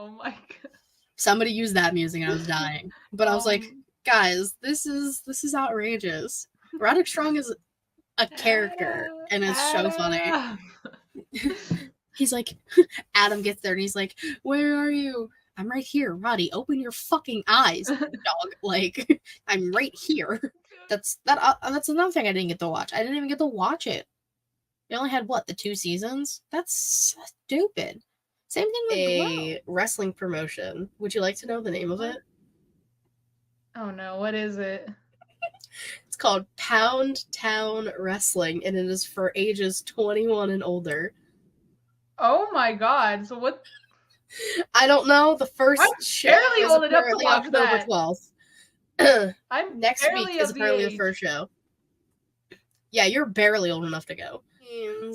Oh my god. Somebody used that music and I was dying. But I was like, guys, this is outrageous. Roderick Strong is a character and it's so funny. He's like, Adam gets there and he's like, where are you? I'm right here. Roddy, open your fucking eyes, dog. Like, I'm right here. That's another thing I didn't get to watch. I didn't even get to watch it. It only had, what, the 2 seasons? That's stupid. Same thing with a wrestling promotion. Would you like to know the name of it? Oh no, what is it? It's called Pound Town Wrestling, and it is for ages 21 and older. Oh my god, so what? I don't know. The first show is apparently October 12th. Next week is apparently the first show. Yeah, you're barely old enough to go. And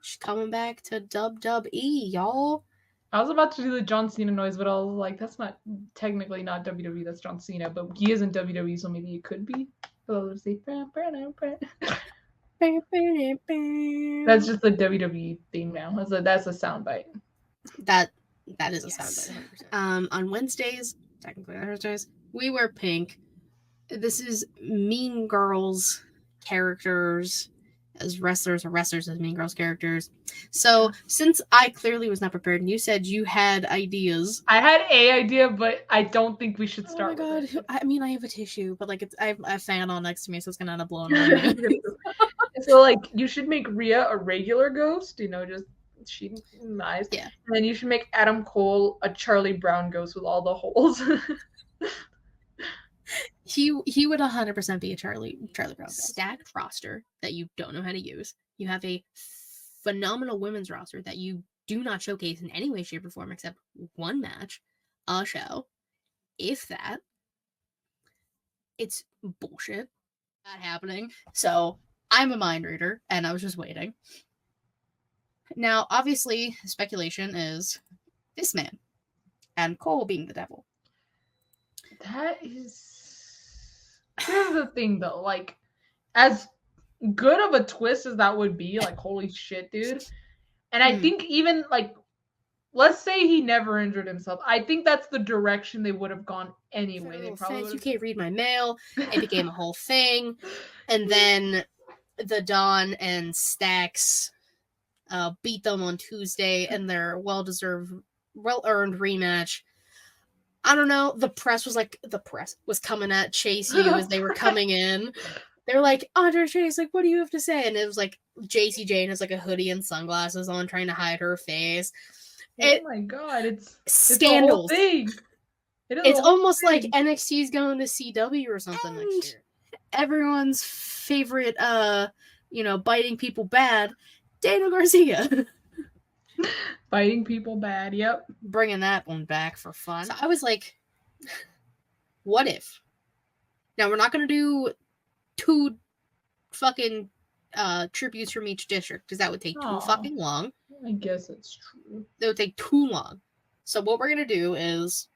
she's coming back to WWE, y'all. I was about to do the John Cena noise, but I was like, that's not technically not WWE, that's John Cena, but he is in WWE, so maybe it could be. So I'll just say, that's just the WWE theme now. That's a soundbite. That is a soundbite. On Wednesdays, technically Thursdays, we wear pink. This is Mean Girls characters as wrestlers, or wrestlers as Mean Girls characters. So, since I clearly was not prepared, and you said you had ideas. I had a idea, but I don't think we should start with it. I mean, I have a tissue, but like I have a fan on next to me, so it's gonna end up blowing away. So, like, you should make Rhea a regular ghost, just she nice. Yeah. And then you should make Adam Cole a Charlie Brown ghost with all the holes. He would 100% be a Charlie Brown. Stacked roster that you don't know how to use. You have a phenomenal women's roster that you do not showcase in any way, shape, or form except one match, a show, if that. It's bullshit. Not happening. So I'm a mind reader, and I was just waiting. Now, obviously, speculation is this man, and Cole being the devil. Here's the thing, though. Like, as good of a twist as that would be, like, holy shit, dude. And I think even, like, let's say he never injured himself. I think that's the direction they would have gone anyway. They probably you can't read my mail. It became a whole thing. And then the Dawn and Stax beat them on Tuesday in their well-deserved, well-earned rematch. I don't know. The press was coming at Chase U as they were coming in. They were like, Andre Chase, like, what do you have to say? And it was like JC Jane has like a hoodie and sunglasses on, trying to hide her face. Oh my god, it's scandals. The whole thing. It's almost like NXT's going to CW or something next year. Everyone's favorite, biting people bad, Daniel Garcia. Biting people bad, yep. Bringing that one back for fun. So I was like, what if? Now, we're not going to do 2 fucking tributes from each district, because that would take too fucking long. I guess it's true. That would take too long. So what we're going to do is,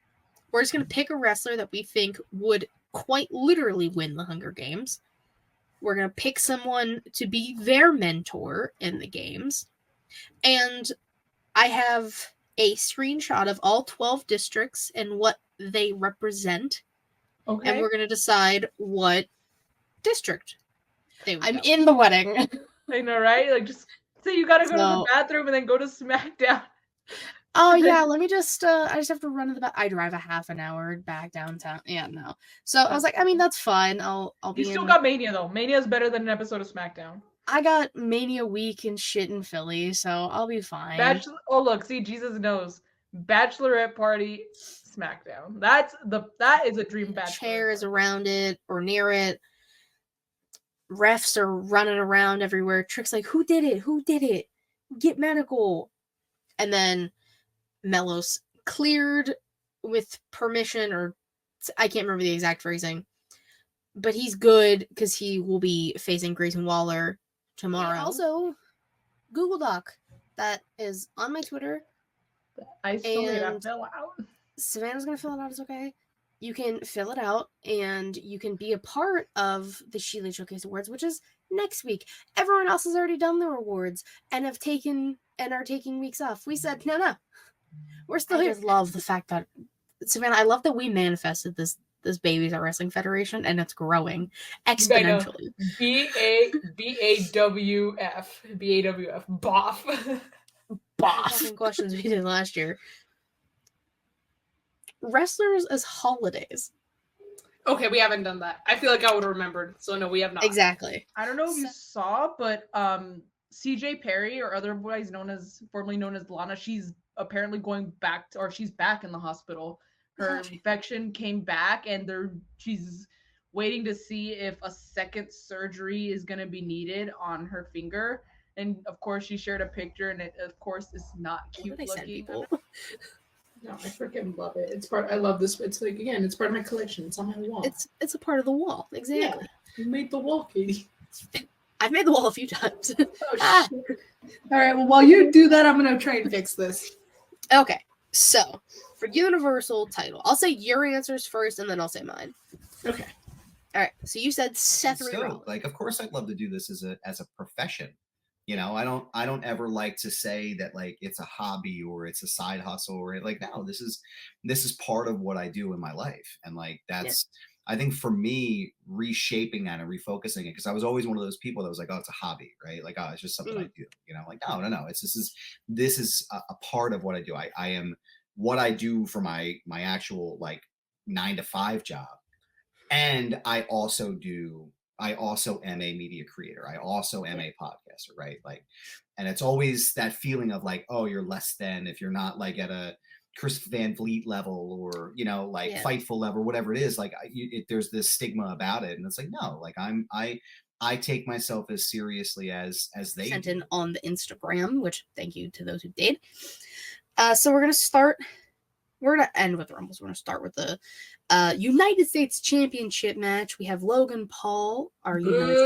we're just going to pick a wrestler that we think would quite literally win the Hunger Games. We're going to pick someone to be their mentor in the games. And I have a screenshot of all 12 districts and what they represent. Okay. And we're going to decide what district they would go. In the wedding. I know, right? Like, just say you got to go to the bathroom and then go to SmackDown. Oh, yeah, let me just, I just have to run to the back. I drive a half an hour back downtown. Yeah, no. So I was like, I mean, that's fine. I'll be You still got Mania, though. Mania's better than an episode of SmackDown. I got Mania week and shit in Philly, so I'll be fine. Oh, look, see, Jesus knows. Bachelorette party, SmackDown. That is a dream bachelor. Chairs around it or near it. Refs are running around everywhere. Trick's like, who did it? Who did it? Get medical. And then Melos cleared with permission, or I can't remember the exact phrasing, but he's good because he will be facing Grayson Waller tomorrow. And also, Google Doc that is on my Twitter. I still need to fill out. Savannah's gonna fill it out. It's okay. You can fill it out and you can be a part of the ShElite Showcase Awards, which is next week. Everyone else has already done their awards and are taking weeks off. We said no. We're still here. I just love the fact that, Savannah, I love that we manifested this babies at Wrestling Federation, and it's growing exponentially. BAWF. BAWF. Boff. Questions we did last year. Wrestlers as holidays. Okay, we haven't done that. I feel like I would have remembered. So no, we have not. Exactly. I don't know if you saw, but CJ Perry, or otherwise formerly known as Lana, she's apparently going back to, or she's back in the hospital. Her infection came back, and she's waiting to see if a second surgery is going to be needed on her finger. And of course, she shared a picture, and it, of course, is not cute looking. No, I freaking love it. It's part. I love this. It's like, again, it's part of my collection. It's on my wall. It's a part of the wall. Exactly. Yeah, you made the wall, Katie. I've made the wall a few times. Shit. All right. Well, while you do that, I'm gonna try and fix this. Okay. So for Universal title, I'll say your answers first, and then I'll say mine. Okay. All right. So you said Seth Rollins. Like, of course, I'd love to do this as a profession. You know, I don't ever like to say that like it's a hobby or it's a side hustle or like, no, this is part of what I do in my life. And like, that's, I think for me, reshaping that and refocusing it, because I was always one of those people that was like, oh, it's a hobby, right? Like, oh, it's just something I do, you know, like, no. This is a part of what I do. I am what I do for my actual like 9-to-5 job. And I also am a media creator. I also am a podcaster, right? Like, and it's always that feeling of like, oh, you're less than if you're not like at a Chris Van Vliet level or, you know, like Fightful level, whatever it is. Like, there's this stigma about it, and it's like, no, like I take myself as seriously as they sent do. In on the Instagram, which thank you to those who did. So we're gonna end with Rumbles. We're gonna start with the United States Championship match. We have Logan Paul, our United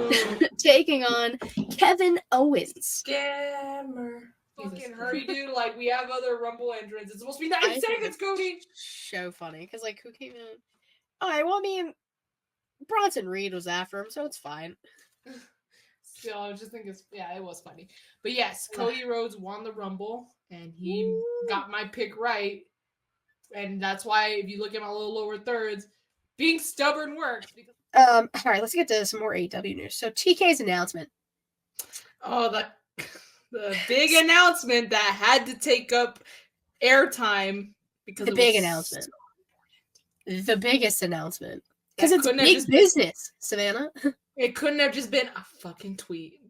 States champion, taking on Kevin Owens. Scammer. Fucking hurry, dude. Like, we have other Rumble entrants. It's supposed to be 9 seconds, Cody. So funny. Because, like, who came in? Alright, well, I mean, Bronson Reed was after him, so it's fine. Still, I just think it was funny. But yes, Cody Rhodes won the Rumble, and he got my pick right. And that's why, if you look at my little lower thirds, being stubborn works. All right, let's get to some more AEW news. So TK's announcement. Oh, the big announcement that had to take up airtime because the big announcement, the biggest announcement, because it's big business, Savannah. It couldn't have just been a fucking tweet.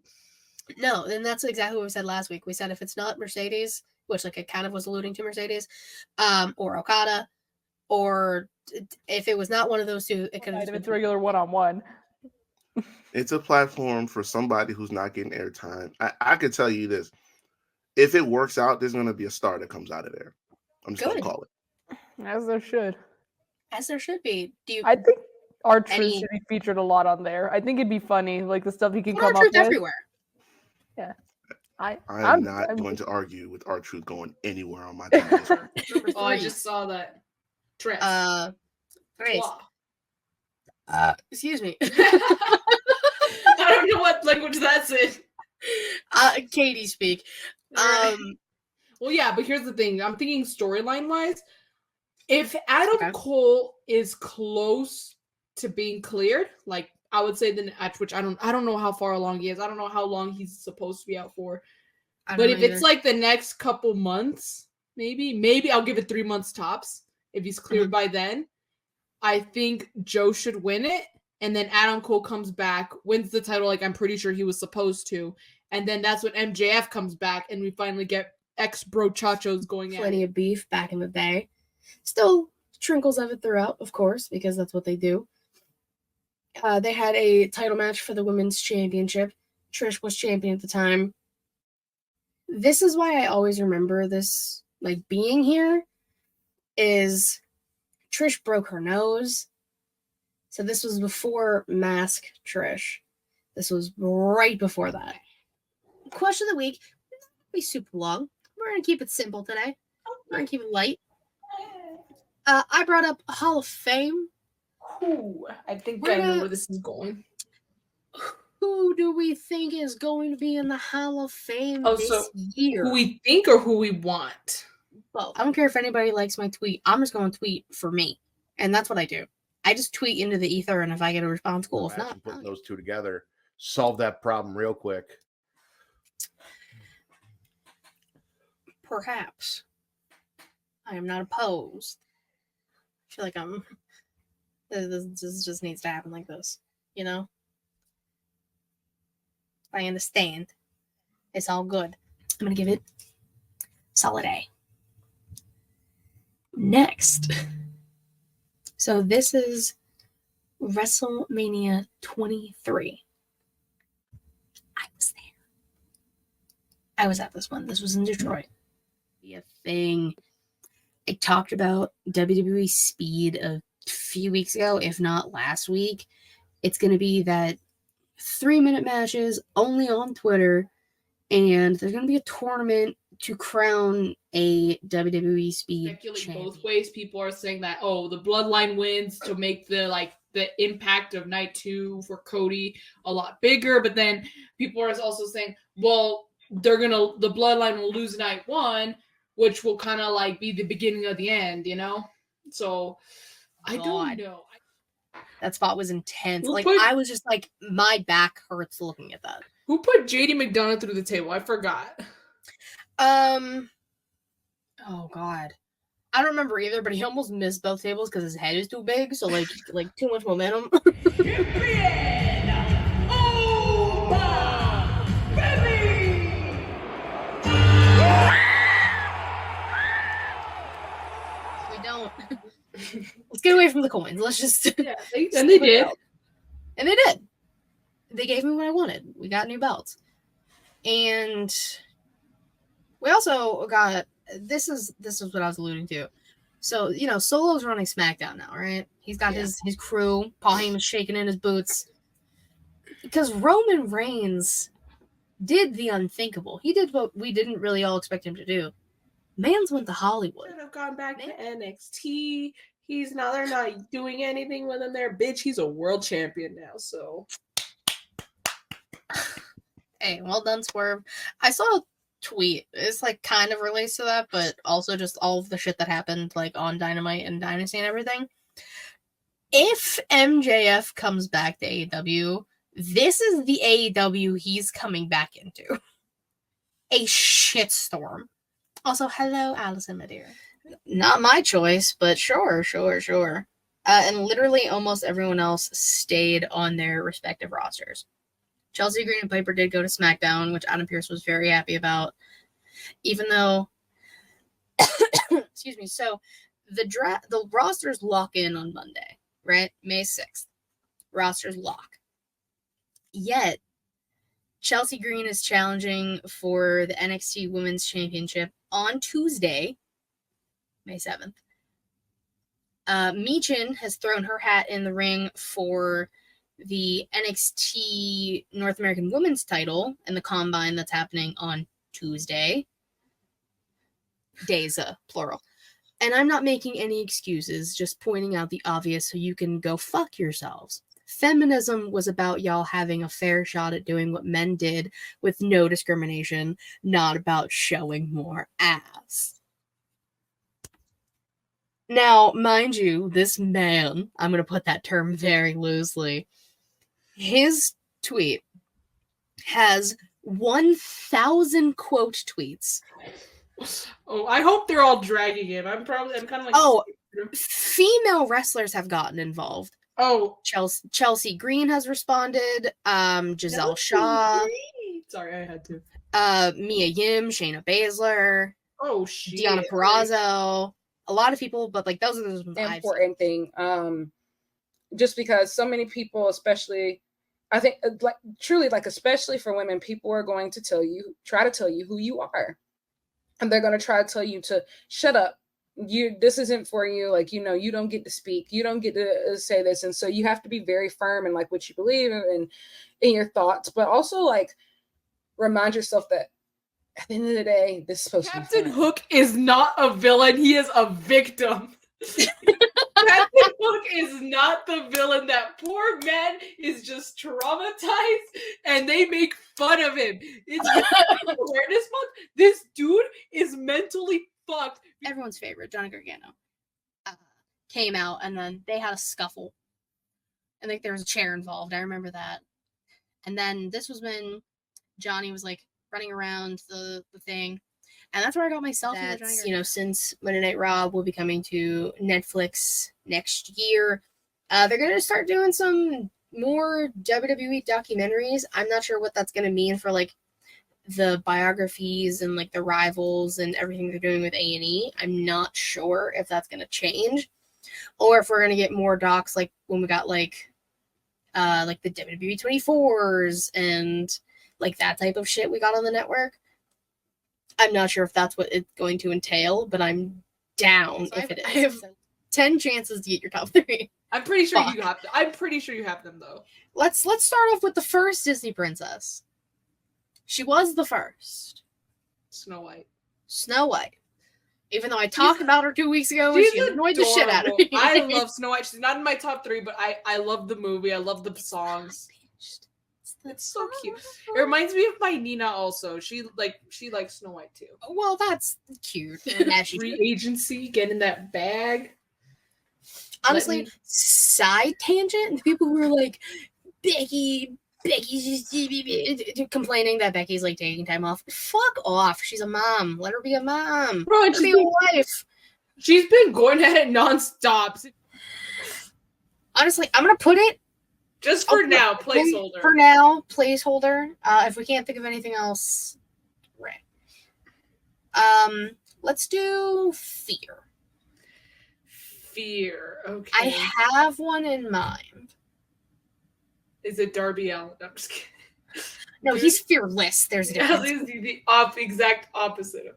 No, and that's exactly what we said last week. We said if it's not Mercedes, which like it kind of was alluding to Mercedes, or Okada, or if it was not one of those two, it could have been regular one-on-one. It's a platform for somebody who's not getting airtime. I can tell you this. If it works out, there's going to be a star that comes out of there. I'm just going to call it. As there should. As there should be. I think R-Truth should be featured a lot on there. I think it'd be funny, like the stuff he can come up with. Everywhere. Yeah. I'm not going to argue with R-Truth going anywhere on my time. Oh, I just saw that. Grace. Excuse me. I don't know what language that's in. Katie speak. Well, yeah, but here's the thing. I'm thinking storyline wise. If Adam Cole is close to being cleared, like I would say the match, which I don't know how far along he is. I don't know how long he's supposed to be out for. But if it's like the next couple months, maybe I'll give it 3 months tops. If he's cleared by then, I think Joe should win it. And then Adam Cole comes back, wins the title like I'm pretty sure he was supposed to. And then that's when MJF comes back and we finally get ex-brochachos going at it. Plenty of beef back in the day. Still trinkles of it throughout, of course, because that's what they do. They had a title match for the women's championship. Trish was champion at the time. This is why I always remember this, like, being here, is Trish broke her nose. So this was before Mask Trish. This was right before that. Question of the week. Not be super long. We're going to keep it simple today. We're going to keep it light. I brought up Hall of Fame. Ooh, I think I know where this is going. who do we think is going to be in the Hall of Fame this year? Who we think or who we want? Well, I don't care if anybody likes my tweet. I'm just going to tweet for me. And that's what I do. I just tweet into the ether, and if I get a response, cool. If not, putting those two together, solve that problem real quick. Perhaps. I am not opposed. I feel like this just needs to happen like this, you know? I understand. It's all good. I'm going to give it solid A. Next. So this is WrestleMania 23. I was there. I was at this one. This was in Detroit. Be a thing. I talked about WWE Speed a few weeks ago, if not last week. It's going to be that 3-minute matches only on Twitter, and there's going to be a tournament to crown a WWE Speed champion. Both ways. People are saying that the Bloodline wins to make the impact of night 2 for Cody a lot bigger, but then people are also saying, well, the Bloodline will lose night 1, which will kind of be the beginning of the end, you know? So I don't know. That spot was intense. I was just my back hurts looking at that. Who put JD McDonough through the table? I forgot. Oh God. I don't remember either, but he almost missed both tables because his head is too big, so too much momentum. Let's get away from the coins. Let's just and they did. And they did. They gave me what I wanted. We got new belts. And we also got this is what I was alluding to. So, Solo's running SmackDown now, right? He's got his crew. Paul Heyman's shaking in his boots. Because Roman Reigns did the unthinkable. He did what we didn't really all expect him to do. Man's went to Hollywood. Should have gone back to NXT. They're not doing anything with him there. Bitch, he's a world champion now, so. Hey, well done, Swerve. I saw a tweet. It's kind of relates to that, but also just all of the shit that happened on Dynamite and Dynasty and everything. If MJF comes back to AEW, this is the AEW he's coming back into. A shitstorm. Also, hello, Allison, my dear. Not my choice, but sure. And literally almost everyone else stayed on their respective rosters. Chelsea Green and Piper did go to SmackDown, which Adam Pearce was very happy about. Even though, excuse me, so the rosters lock in on Monday, right? May 6th. Rosters lock. Yet, Chelsea Green is challenging for the NXT Women's Championship on Tuesday, May 7th. Michin has thrown her hat in the ring for the NXT North American Women's title and the Combine that's happening on Tuesday. Days, plural. And I'm not making any excuses, just pointing out the obvious so you can go fuck yourselves. Feminism was about y'all having a fair shot at doing what men did with no discrimination, not about showing more ass. Now, mind you, this man, I'm going to put that term very loosely, his tweet has 1,000 quote tweets. Oh, I hope they're all dragging him. I'm kind of like... Oh, female wrestlers have gotten involved. Oh. Chelsea Green has responded. Giselle Shaw. Sorry, I had to. Mia Yim, Shayna Baszler. Oh, shit. Deonna Purrazzo. A lot of people, but those are the important thing. Just because so many people, especially, I think, truly, especially for women, people are going to try to tell you who you are. And they're going to try to tell you to shut up. This isn't for you. You don't get to speak. You don't get to say this. And so you have to be very firm in what you believe and in your thoughts, but also remind yourself that at the end of the day, this is supposed to be Captain Hook is not a villain. He is a victim. Captain Hook is not the villain. That poor man is just traumatized, and they make fun of him. It's awareness month. This dude is mentally fucked. Everyone's favorite, Johnny Gargano, came out, and then they had a scuffle. I think there was a chair involved. I remember that. And then this was when Johnny was like running around the thing. And that's where I got my selfie with Johnny Gargano. Since Monday Night Raw will be coming to Netflix next year, they're going to start doing some more WWE documentaries. I'm not sure what that's going to mean for like the biographies and like the rivals and everything they're doing with A&E. I'm not sure if that's going to change, or if we're going to get more docs like when we got like the WWE 24s and like that type of shit we got on the network. I'm not sure if that's what it's going to entail, but I'm down if it is. I have 10 chances to get your top 3. I'm pretty sure you have them. I'm pretty sure you have them though. Let's start off with the first Disney princess. She was the first. Snow White. Snow White. Even though I talked about her 2 weeks ago and she annoyed the shit out of me. I love Snow White. She's not in my top 3, but I love the movie. I love the songs. It's so cute. It reminds me of my Nina also. She likes Snow White too. Well, that's cute. Free agency, get in that bag. Honestly, side tangent. The people who are like, Becky's complaining that Becky's like taking time off. Fuck off. She's a mom. Let her be a mom. Bro, let her be a wife. She's been going at it nonstop. Honestly, I'm gonna put it just for now, placeholder. For now, placeholder. If we can't think of anything else, right. Let's do fear. Fear. Okay. I have one in mind. Is it Darby Allin? No, I'm just kidding. No, he's fearless. There's a difference. He's the exact opposite of.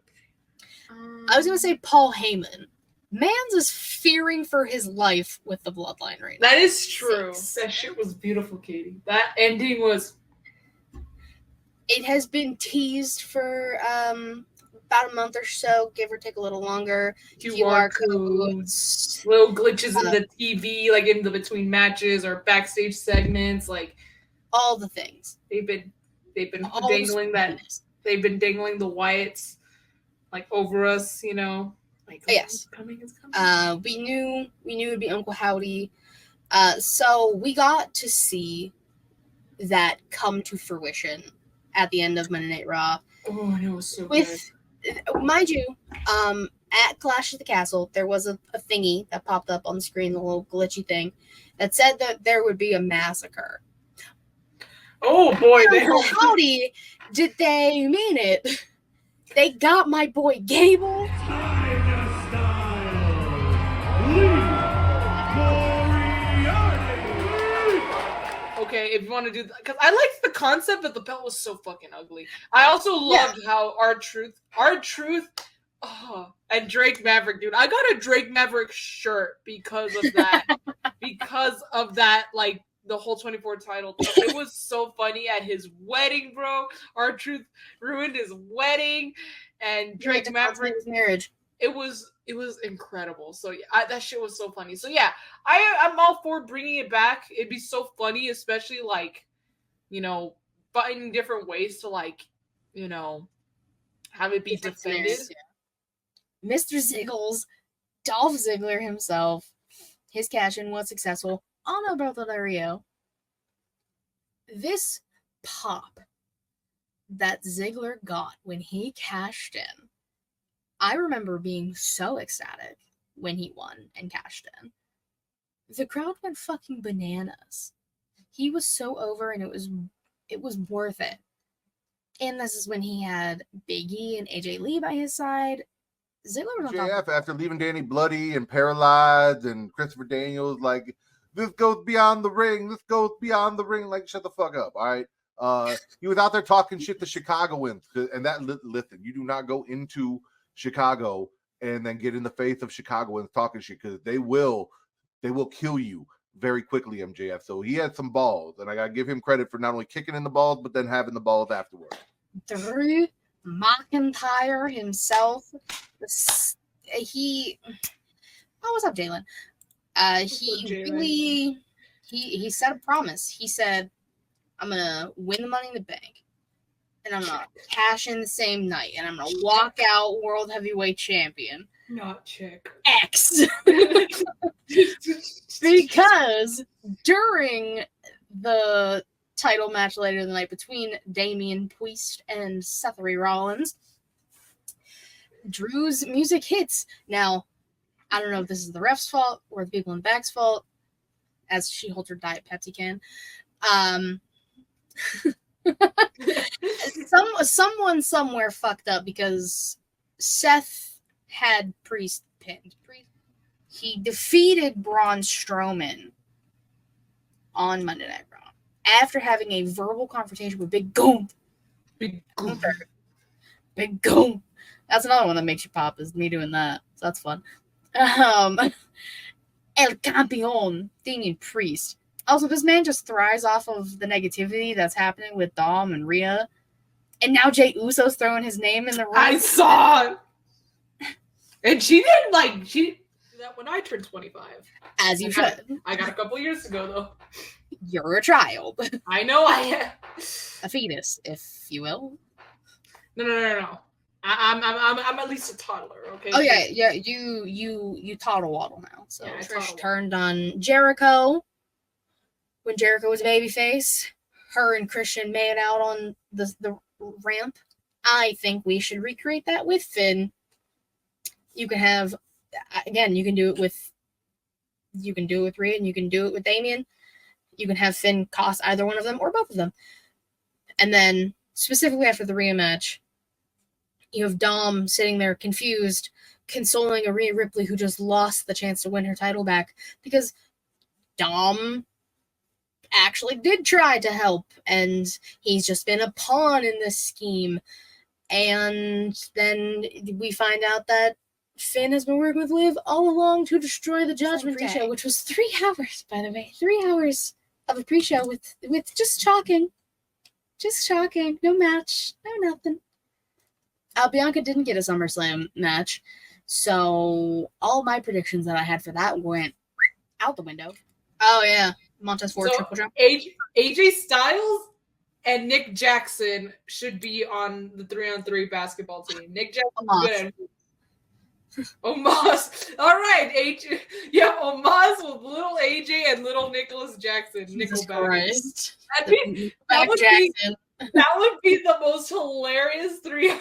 I was gonna say Paul Heyman. Mans is fearing for his life with the bloodline right now. That is true. That shit was beautiful, Katie. That ending was. It has been teased for about a month or so, give or take a little longer. QR codes, little glitches in the TV, like in the between matches or backstage segments, like all the things. They've been dangling that. They've been dangling the Wyatts like over us, you know. Like, yes, coming. We knew it'd be Uncle Howdy. So we got to see that come to fruition at the end of Monday Night Raw. Oh, and it was so good. Mind you, at Clash at the Castle, there was a thingy that popped up on the screen, the little glitchy thing, that said that there would be a massacre. Oh boy, howdy, did they mean it? They got my boy Gable. Okay, if you want to do that, because I liked the concept, but the belt was so fucking ugly. I also loved how R-Truth, and Drake Maverick, dude. I got a Drake Maverick shirt because of that. Like the whole 24 title. It was so funny at his wedding, bro. R-Truth ruined his wedding, and Drake Maverick his marriage. It was incredible. So yeah, that shit was so funny. So yeah, I'm all for bringing it back. It'd be so funny, especially like, you know, finding different ways to like, you know, have it be defended. Yeah. Mr. Ziggles, Dolph Ziggler himself, his cash-in was successful on Alberto Del Rio. This pop that Ziggler got when he cashed in, I remember being so ecstatic when he won and cashed in. The crowd went fucking bananas. He was so over, and it was worth it. And this is when he had Big E and AJ Lee by his side. Ziggler was on top. After leaving Danny bloody and paralyzed, and Christopher Daniels, like, this goes beyond the ring. This goes beyond the ring. Like, shut the fuck up, all right? He was out there talking shit to Chicagoans, and that listen, you do not go into Chicago and then get in the face of Chicagoans talking shit, because they will kill you very quickly, MJF. So he had some balls, and I gotta give him credit for not only kicking in the balls, but then having the balls afterwards. Drew McIntyre himself, Oh, what's up, Jalen? He set a promise. He said, I'm gonna win the Money in the Bank, and I'm gonna cash in the same night, and I'm gonna walk out World Heavyweight Champion. Not chick. X. Because during the title match later in the night between Damian Priest and Seth Rollins, Drew's music hits. Now, I don't know if this is the ref's fault or the people in the back's fault, as she holds her Diet Pepsi can. Someone somewhere fucked up because Seth had Priest pinned. He defeated Braun Strowman on Monday Night Raw after having a verbal confrontation with Big Goon. Big Goon. Big Goon. That's another one that makes you pop, is me doing that. So that's fun. El Campeon, Damian Priest. Also, this man just thrives off of the negativity that's happening with Dom and Rhea. And now Jey Uso's throwing his name in the ring. I saw it. And she didn't she did that when I turned 25. As you should. I got a couple years ago, though. You're a child. I know I am. A fetus, if you will. No. I'm at least a toddler, okay? Oh yeah. You toddle waddle now. So Yeah, Trish turned on Jericho when Jericho was a babyface. Her and Christian made out on the ramp. I think we should recreate that with Finn. You can have, again, you can do it with Rhea, and you can do it with Damian. You can have Finn cost either one of them or both of them. And then, specifically after the Rhea match, you have Dom sitting there confused, consoling a Rhea Ripley who just lost the chance to win her title back, because Dom actually did try to help, and he's just been a pawn in this scheme. And then we find out that Finn has been working with Liv all along to destroy the Judgment Day, which was 3 hours, by the way. 3 hours of a pre-show with just talking. Just talking. No match. No nothing. Bianca didn't get a SummerSlam match, so all my predictions that I had for that went out the window. Oh, yeah. Montez Ford triple jump. AJ Styles and Nick Jackson should be on the 3-on-3 basketball team. Nick Jackson's good. Omos. All right, AJ. Yeah, Omos with little AJ and little Nicholas Jackson. Nickelback. That would be the most hilarious 3.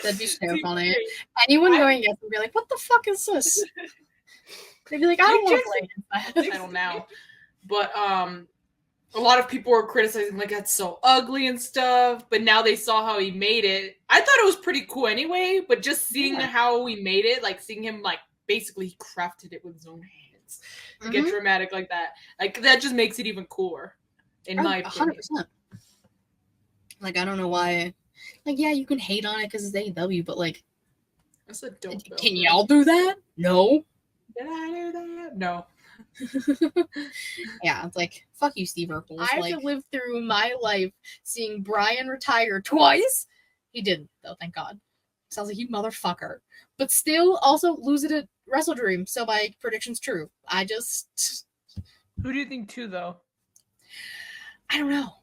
That'd be so funny. Anyone going against would be like, what the fuck is this? They'd be like, I don't want to play this. I don't know. But a lot of people were criticizing, like, that's so ugly and stuff. But now they saw how he made it. I thought it was pretty cool anyway. But just seeing how he made it, like seeing him, like, basically he crafted it with his own hands to get dramatic like that. Like, that just makes it even cooler, in my opinion. 100%. Like, I don't know why. Like, yeah, you can hate on it because it's AEW, but, like, that's a dope build. Can y'all do that? No. Did I do that? No. Yeah, it's like, fuck you, Steve Urkel. I have to live through my life seeing Brian retire twice. He didn't, though, thank God. Sounds like you motherfucker. But still, also lose it at Wrestle Dream, so my prediction's true. I just... Who do you think too, though? I don't know.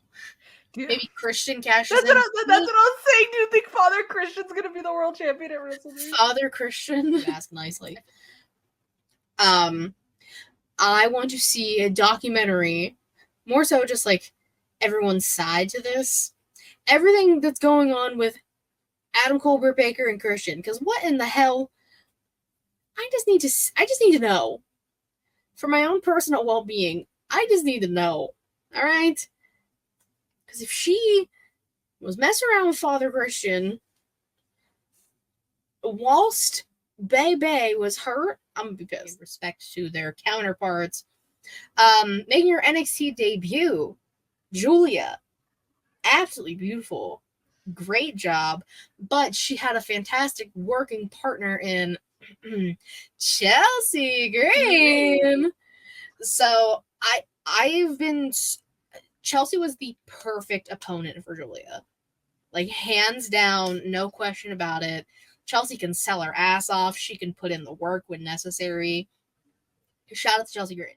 Maybe Christian cashes That's what I'm saying. Do you think Father Christian's gonna be the world champion at Wrestle Dream? Father Christian? Ask nicely. I want to see a documentary, more so just like everyone's side to this. Everything that's going on with Adam Cole, Britt Baker, and Christian. Because what in the hell? I just need to know. For my own personal well-being, I just need to know. All right? Because if she was messing around with Father Christian whilst Bay was hurt, I'm gonna be pissed. Respect to their counterparts. Making her NXT debut, Julia, absolutely beautiful, great job. But she had a fantastic working partner in Chelsea Green. So Chelsea was the perfect opponent for Julia. Like, hands down, no question about it. Chelsea can sell her ass off. She can put in the work when necessary. Shout out to Chelsea Green.